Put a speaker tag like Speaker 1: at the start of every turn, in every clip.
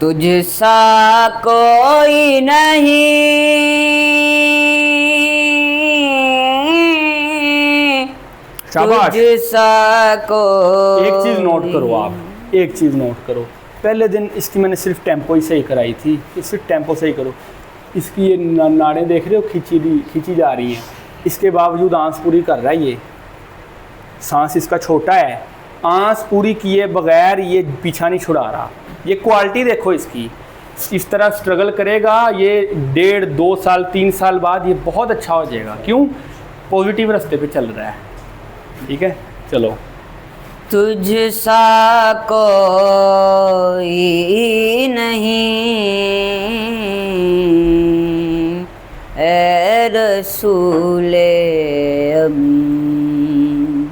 Speaker 1: تجھ سا کوئی نہیں،
Speaker 2: شاباش.
Speaker 1: تجھ سا کوئی.
Speaker 2: ایک چیز نوٹ کرو آپ، ایک چیز نوٹ کرو. پہلے دن اس کی میں نے صرف ٹیمپو ہی صحیح کرائی تھی، صرف ٹیمپو صحیح کرو. اس کی یہ ناڑیں دیکھ رہے ہو کھینچی جا رہی ہیں، اس کے باوجود آنس پوری کر رہا ہے. یہ سانس اس کا چھوٹا ہے، آنس پوری کیے بغیر یہ پیچھا نہیں چھڑا رہا. یہ کوالٹی دیکھو اس کی، اس طرح سٹرگل کرے گا یہ 1.5 2 سال 3 سال بعد یہ بہت اچھا ہو جائے گا. کیوں؟ پازیٹیو راستے پہ چل رہا ہے. ٹھیک ہے چلو.
Speaker 1: تجھ سا کوئی نہیں اے رسول امین،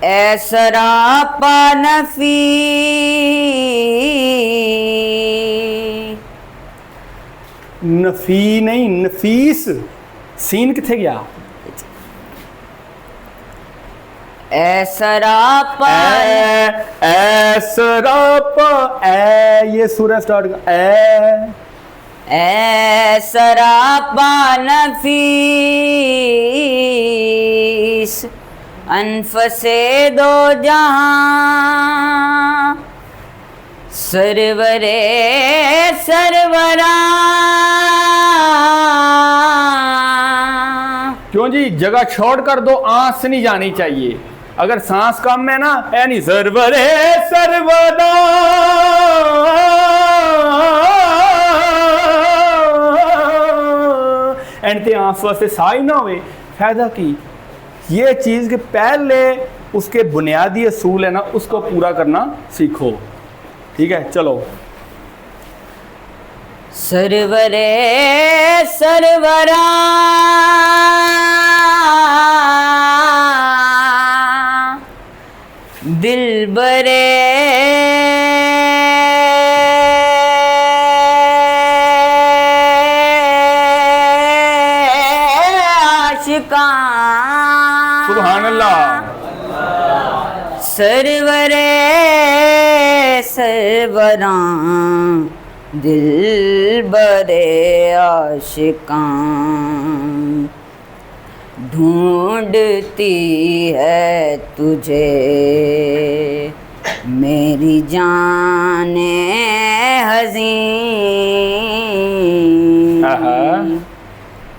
Speaker 1: اے سراپا نفی،
Speaker 2: نفی نہیں نفیس، سین کتنے گیا؟
Speaker 1: اے سراپا،
Speaker 2: اے سراپا، اے یہ سورہ سٹارٹ کا
Speaker 1: اے سراپا نفیس، انفس دو جہاں، سرور سروراں.
Speaker 2: کیوں جی؟ جگہ چھوڑ کر دو، آنس نہیں جانی چاہیے. اگر سانس کم ہے نا یعنی سرور سروراں، اینتے آنس واسطے سائی نہ ہوئے فائدہ کی. یہ چیز کہ پہلے اس کے بنیادی اصول ہے نا اس کو پورا کرنا سیکھو. ٹھیک ہے چلو.
Speaker 1: سرور سروراں، دلبر عاشقاں.
Speaker 2: سبحان اللہ.
Speaker 1: سرور سروراں، دلبر عاشقاں، ڈھونڈتی ہے تجھے میری جان حزین،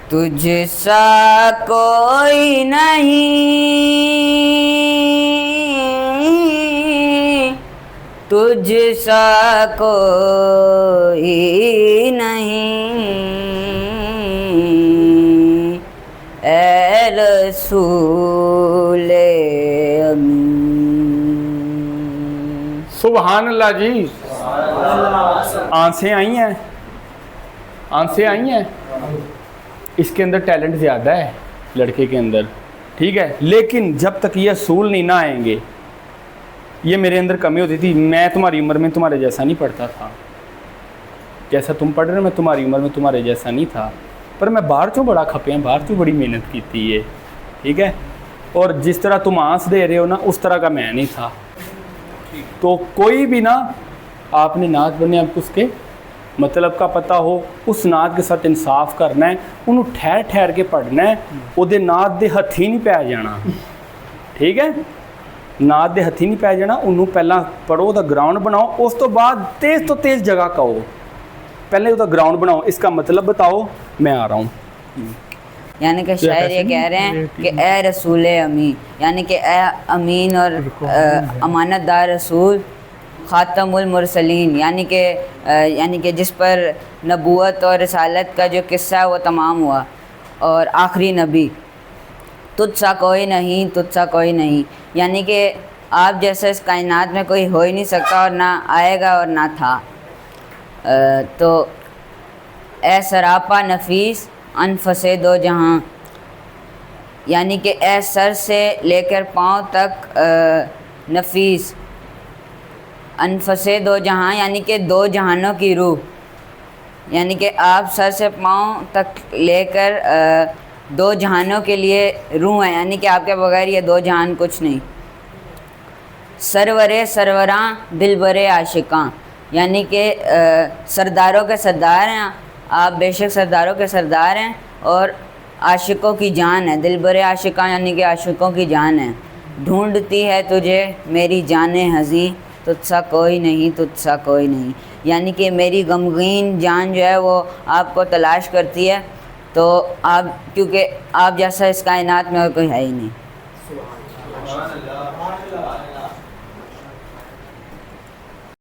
Speaker 1: تجھ سا کوئی نہیں، تجھ سا کوئی نہیں اے رسول امین.
Speaker 2: سبحان اللہ جی. آنسیں آئی ہیں، آنسیں آئی ہیں. اس کے اندر ٹیلنٹ زیادہ ہے لڑکے کے اندر. ٹھیک ہے لیکن جب تک یہ اصول نہیں نہ آئیں گے، یہ میرے اندر کمی ہوتی تھی. میں تمہاری عمر میں تمہارے جیسا نہیں پڑھتا تھا، جیسا تم پڑھ رہے ہو میں تمہاری عمر میں تمہارے جیسا نہیں تھا. پر میں باہر چوں بڑا کھپے ہیں، باہر چوں بڑی محنت کی تھی یہ. ٹھیک ہے. اور جس طرح تم آنس دے رہے ہو نا اس طرح کا میں نہیں تھا. تو کوئی بھی نا آپ نے نعت بنے آپ کو اس کے مطلب کا پتہ ہو، اس نعت کے ساتھ انصاف کرنا ہے، انہوں ٹھہر ٹھہر کے پڑھنا ہے. وہ دے نعت دے ہتھی نہیں پی جانا. ٹھیک ہے نعت دے ہتھی نہیں پی جانا. انہوں پہلا پڑھو دا گراؤنڈ بناؤ، اس تو بعد تیز تو تیز جگہ کہو. پہلے وہ گراؤنڈ بناؤ، اس کا مطلب بتاؤ، میں آ رہا ہوں.
Speaker 1: یعنی کہ شاعر یہ کہہ رہے ہیں کہ اے رسول امین، یعنی کہ اے امین اور امانت دار رسول، خاتم المرسلین، یعنی کہ جس پر نبوت اور رسالت کا جو قصہ ہے وہ تمام ہوا، اور آخری نبی، تجھ سا کوئی نہیں، تجھ سا کوئی نہیں. یعنی کہ آپ جیسا اس کائنات میں کوئی ہو ہی نہیں سکتا، اور نہ آئے گا اور نہ تھا. تو اے سراپا نفیس، انفس دو جہاں، یعنی کہ اے سر سے لے کر پاؤں تک نفیس، انفس دو جہاں یعنی کہ دو جہانوں کی روح، یعنی کہ آپ سر سے پاؤں تک لے کر دو جہانوں کے لیے روح ہیں، یعنی کہ آپ کے بغیر یہ دو جہان کچھ نہیں. سرور سروراں، دلبر عاشقاں، یعنی کہ سرداروں کے سردار ہیں آپ، بے شک سرداروں کے سردار ہیں، اور عاشقوں کی جان ہے، دل برے عاشقاں یعنی کہ عاشقوں کی جان ہے۔ ڈھونڈتی ہے تجھے میری جان ہزیں، تجھ سا کوئی نہیں، تجھ سا کوئی نہیں، یعنی کہ میری غمگین جان جو ہے وہ آپ کو تلاش کرتی ہے، تو آپ، کیونکہ آپ جیسا اس کائنات میں اور کوئی ہے ہی نہیں۔